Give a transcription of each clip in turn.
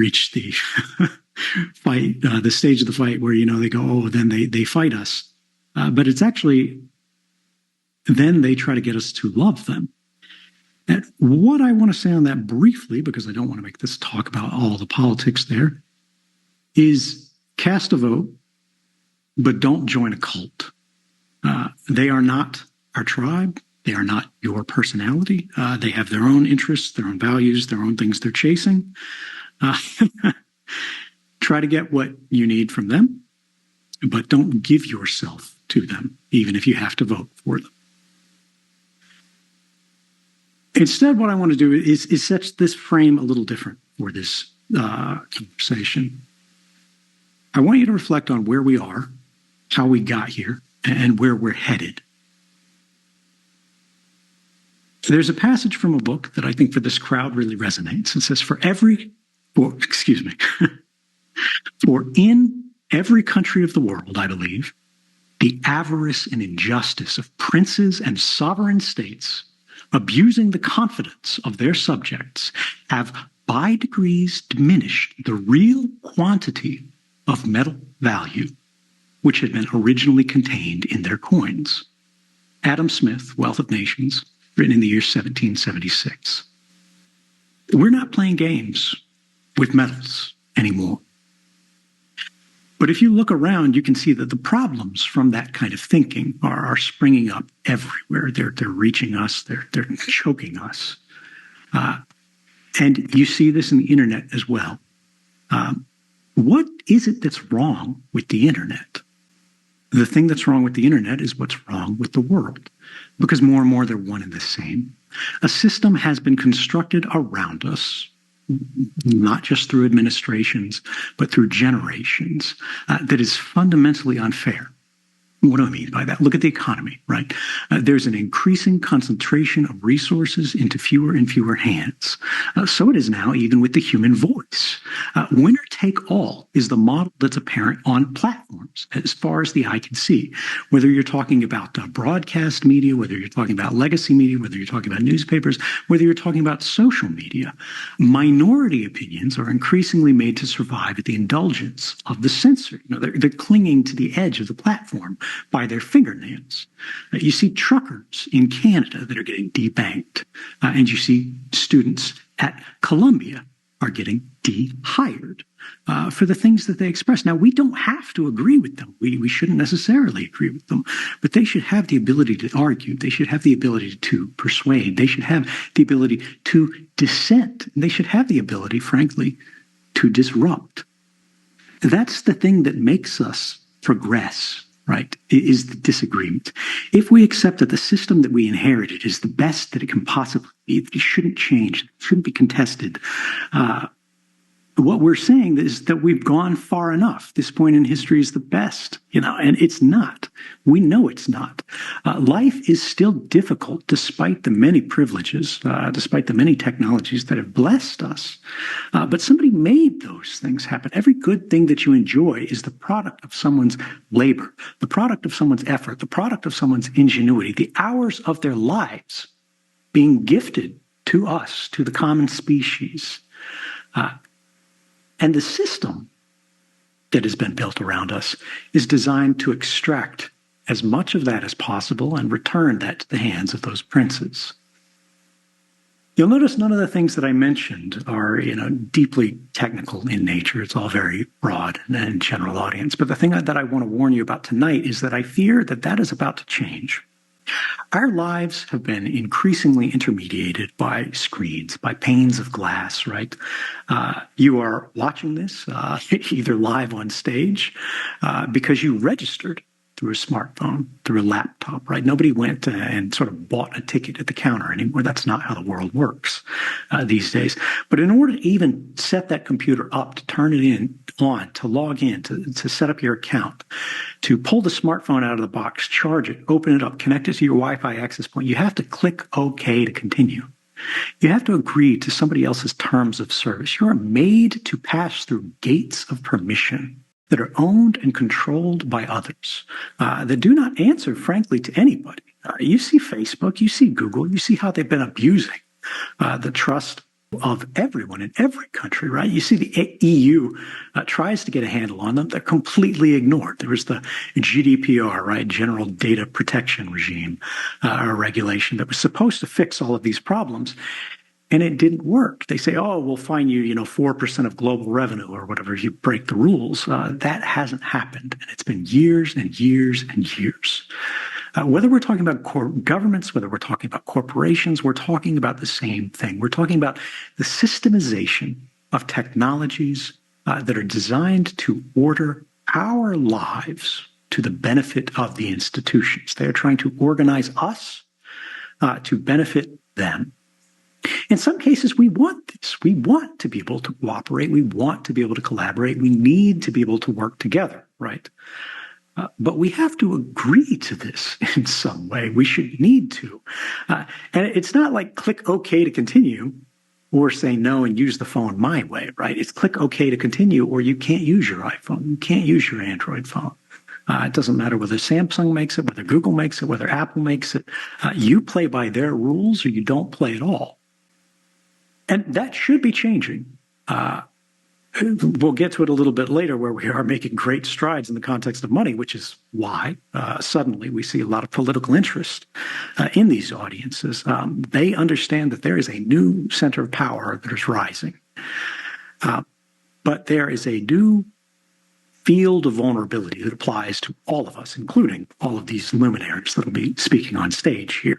reach the fight, the stage of the fight where, they go, oh, then they fight us. But it's actually, then they try to get us to love them. And what I want to say on that briefly, because I don't want to make this talk about all the politics there, is cast a vote, but don't join a cult. They are not our tribe. They are not your personality. They have their own interests, their own values, their own things they're chasing. Try to get what you need from them, but don't give yourself to them, even if you have to vote for them. Instead, what I want to do is set this frame a little different for this conversation. I want you to reflect on where we are, how we got here, and where we're headed. There's a passage from a book that I think for this crowd really resonates. It says, for in every country of the world, I believe, the avarice and injustice of princes and sovereign states, abusing the confidence of their subjects, have by degrees diminished the real quantity of metal value which had been originally contained in their coins. Adam Smith, Wealth of Nations, written in the year 1776. We're not playing games with metals anymore. But if you look around, you can see that the problems from that kind of thinking are springing up everywhere. They're reaching us. They're choking us. And you see this in the internet as well. What is it that's wrong with the internet? The thing that's wrong with the internet is what's wrong with the world, because more and more they're one and the same. A system has been constructed around us, not just through administrations, but through generations, that is fundamentally unfair. What do I mean by that? Look at the economy, right? There's an increasing concentration of resources into fewer and fewer hands. So it is now even with the human voice. Winner take all is the model that's apparent on platforms as far as the eye can see. Whether you're talking about broadcast media, whether you're talking about legacy media, whether you're talking about newspapers, whether you're talking about social media, minority opinions are increasingly made to survive at the indulgence of the censor. They're clinging to the edge of the platform by their fingernails. You see truckers in Canada that are getting debanked, and you see students at Columbia are getting de-hired for the things that they express. Now, we don't have to agree with them. We shouldn't necessarily agree with them, but they should have the ability to argue. They should have the ability to persuade. They should have the ability to dissent. They should have the ability, frankly, to disrupt. That's the thing that makes us progress, right, is the disagreement. If we accept that the system that we inherited is the best that it can possibly be, it shouldn't change, it shouldn't be contested, what we're saying is that we've gone far enough. This point in history is the best, and it's not. We know it's not. Life is still difficult despite the many privileges, despite the many technologies that have blessed us. But somebody made those things happen. Every good thing that you enjoy is the product of someone's labor, the product of someone's effort, the product of someone's ingenuity, the hours of their lives being gifted to us, to the common species. And the system that has been built around us is designed to extract as much of that as possible and return that to the hands of those princes. You'll notice none of the things that I mentioned are, deeply technical in nature. It's all very broad and general audience. But the thing that I want to warn you about tonight is that I fear that is about to change. Our lives have been increasingly intermediated by screens, by panes of glass, right? You are watching this either live on stage because you registered through a smartphone, through a laptop, right? Nobody went and sort of bought a ticket at the counter anymore. That's not how the world works these days. But in order to even set that computer up, to turn it on, to log in, to set up your account, to pull the smartphone out of the box, charge it, open it up, connect it to your Wi-Fi access point, you have to click OK to continue. You have to agree to somebody else's terms of service. You are made to pass through gates of permission that are owned and controlled by others, that do not answer, frankly, to anybody. You see Facebook, you see Google, you see how they've been abusing the trust of everyone in every country, right? You see the EU tries to get a handle on them. They're completely ignored. There was the GDPR, right? General Data Protection Regime, or regulation that was supposed to fix all of these problems. And it didn't work. They say, oh, we'll fine you, 4% of global revenue or whatever if you break the rules. That hasn't happened. And it's been years and years and years. Whether we're talking about governments, whether we're talking about corporations, we're talking about the same thing. We're talking about the systemization of technologies that are designed to order our lives to the benefit of the institutions. They are trying to organize us to benefit them. In some cases, we want this. We want to be able to cooperate. We want to be able to collaborate. We need to be able to work together, right? But we have to agree to this in some way. We should need to. And it's not like click OK to continue or say no and use the phone my way, right? It's click OK to continue or you can't use your iPhone. You can't use your Android phone. It doesn't matter whether Samsung makes it, whether Google makes it, whether Apple makes it. You play by their rules or you don't play at all. And that should be changing. We'll get to it a little bit later where we are making great strides in the context of money, which is why suddenly we see a lot of political interest in these audiences. They understand that there is a new center of power that is rising. But there is a new field of vulnerability that applies to all of us, including all of these luminaries that will be speaking on stage here.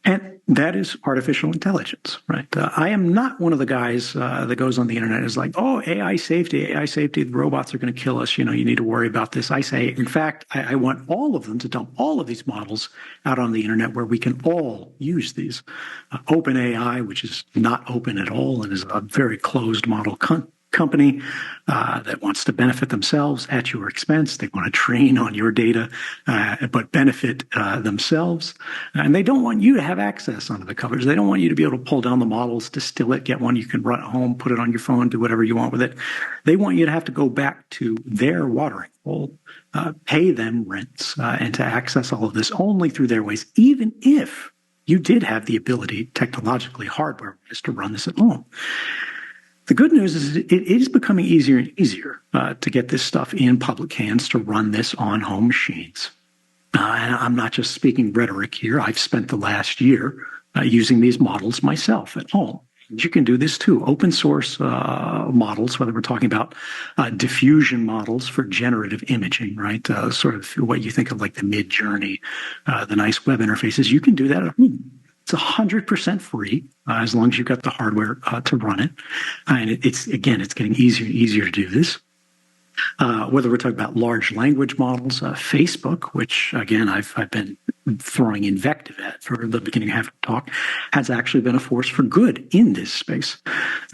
And that is artificial intelligence, right? I am not one of the guys that goes on the internet and is like, oh, AI safety, the robots are going to kill us. You need to worry about this. I say, in fact, I want all of them to dump all of these models out on the internet where we can all use these. OpenAI, which is not open at all and is a very closed model company that wants to benefit themselves at your expense. They want to train on your data, but benefit themselves. And they don't want you to have access under the covers. They don't want you to be able to pull down the models, distill it, get one you can run at home, put it on your phone, do whatever you want with it. They want you to have to go back to their watering hole, pay them rents, and to access all of this only through their ways, even if you did have the ability, technologically, hardware-wise, to run this at home. The good news is it is becoming easier and easier to get this stuff in public hands, to run this on home machines. And I'm not just speaking rhetoric here. I've spent the last year using these models myself at home. You can do this too. Open source models, whether we're talking about diffusion models for generative imaging, right? Sort of what you think of like the Mid-Journey, the nice web interfaces. You can do that at home. It's 100% free as long as you've got the hardware to run it. And it's getting easier and easier to do this. Whether we're talking about large language models, Facebook, which again I've been throwing invective at for the beginning half of the talk, has actually been a force for good in this space.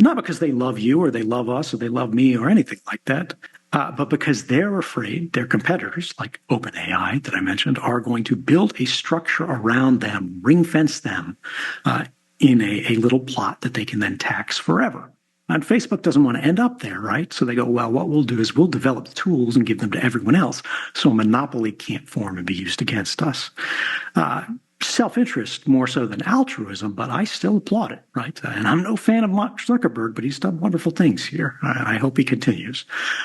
Not because they love you or they love us or they love me or anything like that, but because they're afraid their competitors, like OpenAI that I mentioned, are going to build a structure around them, ring fence them in a little plot that they can then tax forever. And Facebook doesn't want to end up there, right? So they go, well, what we'll do is we'll develop tools and give them to everyone else so a monopoly can't form and be used against us. Self-interest more so than altruism, but I still applaud it, right? And I'm no fan of Mark Zuckerberg, but he's done wonderful things here. I hope he continues.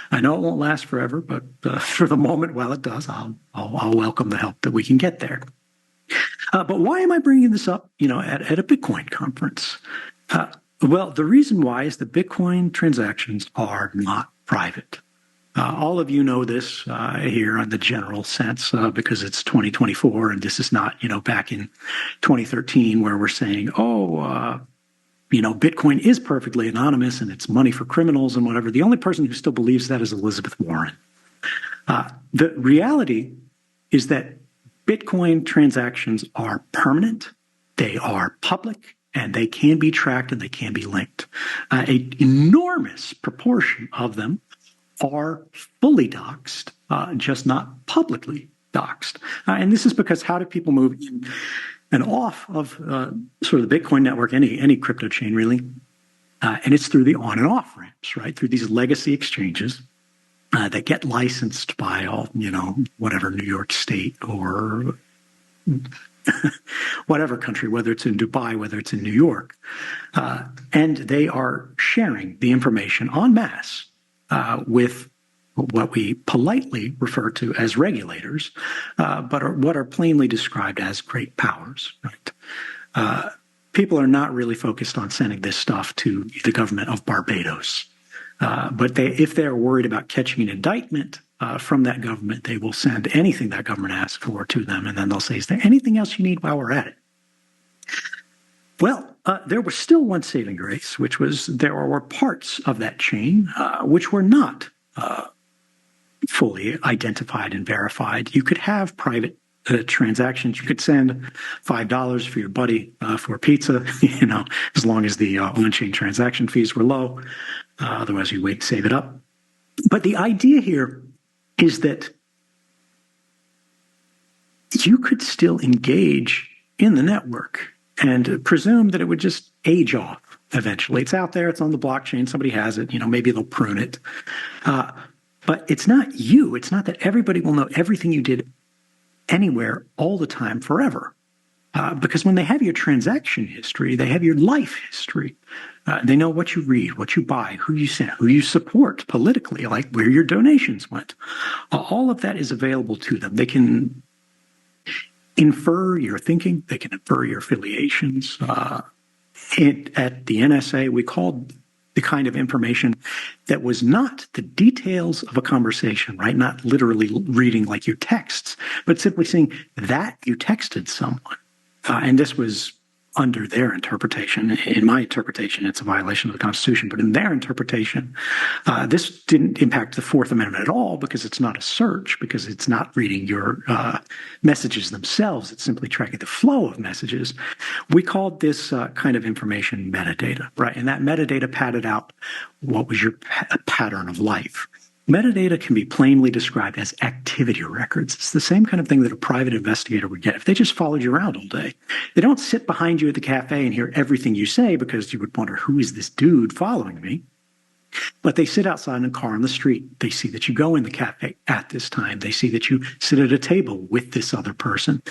I know it won't last forever, but for the moment, while it does, I'll welcome the help that we can get there. But why am I bringing this up, at a Bitcoin conference? Well, the reason why is that Bitcoin transactions are not private. All of you know this here in the general sense because it's 2024 and this is not, back in 2013 where we're saying, Bitcoin is perfectly anonymous and it's money for criminals and whatever. The only person who still believes that is Elizabeth Warren. The reality is that Bitcoin transactions are permanent, they are public, and they can be tracked and they can be linked. An enormous proportion of them are fully doxed, just not publicly doxed. And this is because how do people move in and off of sort of the Bitcoin network, any crypto chain really? And it's through the on and off ramps, right? Through these legacy exchanges that get licensed by all, whatever, New York State or whatever country, whether it's in Dubai, whether it's in New York. And they are sharing the information en masse with what we politely refer to as regulators, but what are plainly described as great powers. Right? People are not really focused on sending this stuff to the government of Barbados. But if they're worried about catching an indictment from that government, they will send anything that government asks for to them, and then they'll say, is there anything else you need while we're at it? Well, there was still one saving grace, which was there were parts of that chain which were not fully identified and verified. You could have private transactions. You could send $5 for your buddy for pizza, as long as the on-chain transaction fees were low. Otherwise, you wait and save it up. But the idea here is that you could still engage in the network and presume that it would just age off eventually. It's out there. It's on the blockchain. Somebody has it. Maybe they'll prune it. But it's not you. It's not that everybody will know everything you did anywhere all the time forever. Because when they have your transaction history, they have your life history. They know what you read, what you buy, who you send, who you support politically, like where your donations went. All of that is available to them. They can infer your thinking. They can infer your affiliations. At the NSA, we called the kind of information that was not the details of a conversation, right? Not literally reading like your texts, but simply saying that you texted someone. And this was under their interpretation. In my interpretation, it's a violation of the Constitution, but in their interpretation, this didn't impact the Fourth Amendment at all because it's not a search, because it's not reading your messages themselves. It's simply tracking the flow of messages. We called this kind of information metadata, right? And that metadata padded out what was your pattern of life. Metadata can be plainly described as activity records. It's the same kind of thing that a private investigator would get if they just followed you around all day. They don't sit behind you at the cafe and hear everything you say because you would wonder, who is this dude following me? But they sit outside in a car on the street. They see that you go in the cafe at this time. They see that you sit at a table with this other person.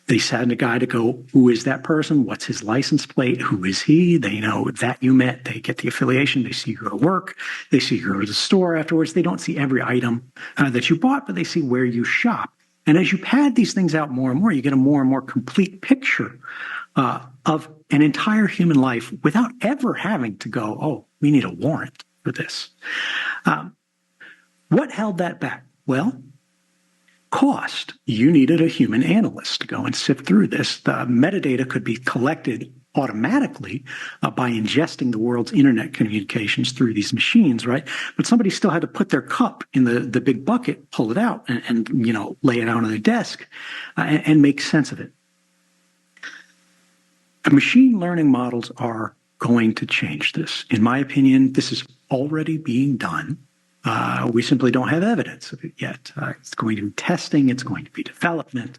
They send a guy to go, who is that person? What's his license plate? Who is he? They know that you met. They get the affiliation. They see you go to work. They see you go to the store afterwards. They don't see every item that you bought, but they see where you shop. And as you pad these things out more and more, you get a more and more complete picture of an entire human life without ever having to go, oh, we need a warrant for this. What held that back? Well, cost. You needed a human analyst to go and sift through this. The metadata could be collected automatically by ingesting the world's internet communications through these machines, right? But somebody still had to put their cup in the big bucket, pull it out, and lay it out on their desk and make sense of it. Machine learning models are going to change this. In my opinion, this is already being done. We simply don't have evidence of it yet. It's going to be testing. It's going to be development.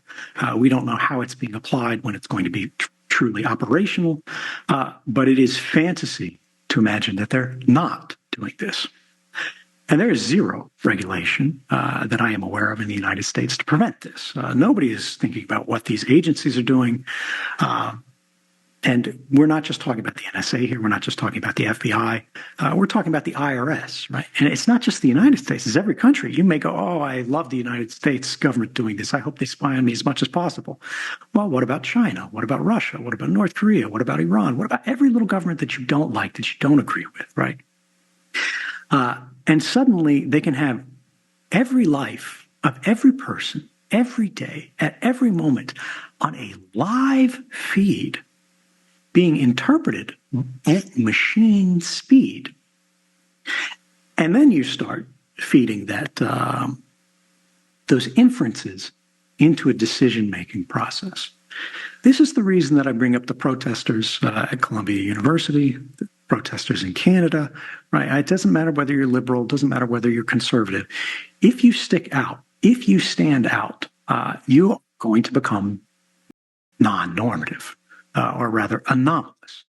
We don't know how it's being applied, when it's going to be truly operational. But it is fantasy to imagine that they're not doing this. And there is zero regulation that I am aware of in the United States to prevent this. Nobody is thinking about what these agencies are doing. And we're not just talking about the NSA here. We're not just talking about the FBI. We're talking about the IRS, right? And it's not just the United States. It's every country. You may go, oh, I love the United States government doing this. I hope they spy on me as much as possible. Well, what about China? What about Russia? What about North Korea? What about Iran? What about every little government that you don't like, that you don't agree with, right? And suddenly they can have every life of every person, every day, at every moment, on a live feed, being interpreted at machine speed. And then you start feeding that those inferences into a decision-making process. This is the reason that I bring up the protesters at Columbia University, the protesters in Canada, right? It doesn't matter whether you're liberal, it doesn't matter whether you're conservative. If you stick out, if you stand out, you're going to become non-normative. Or rather anomalous.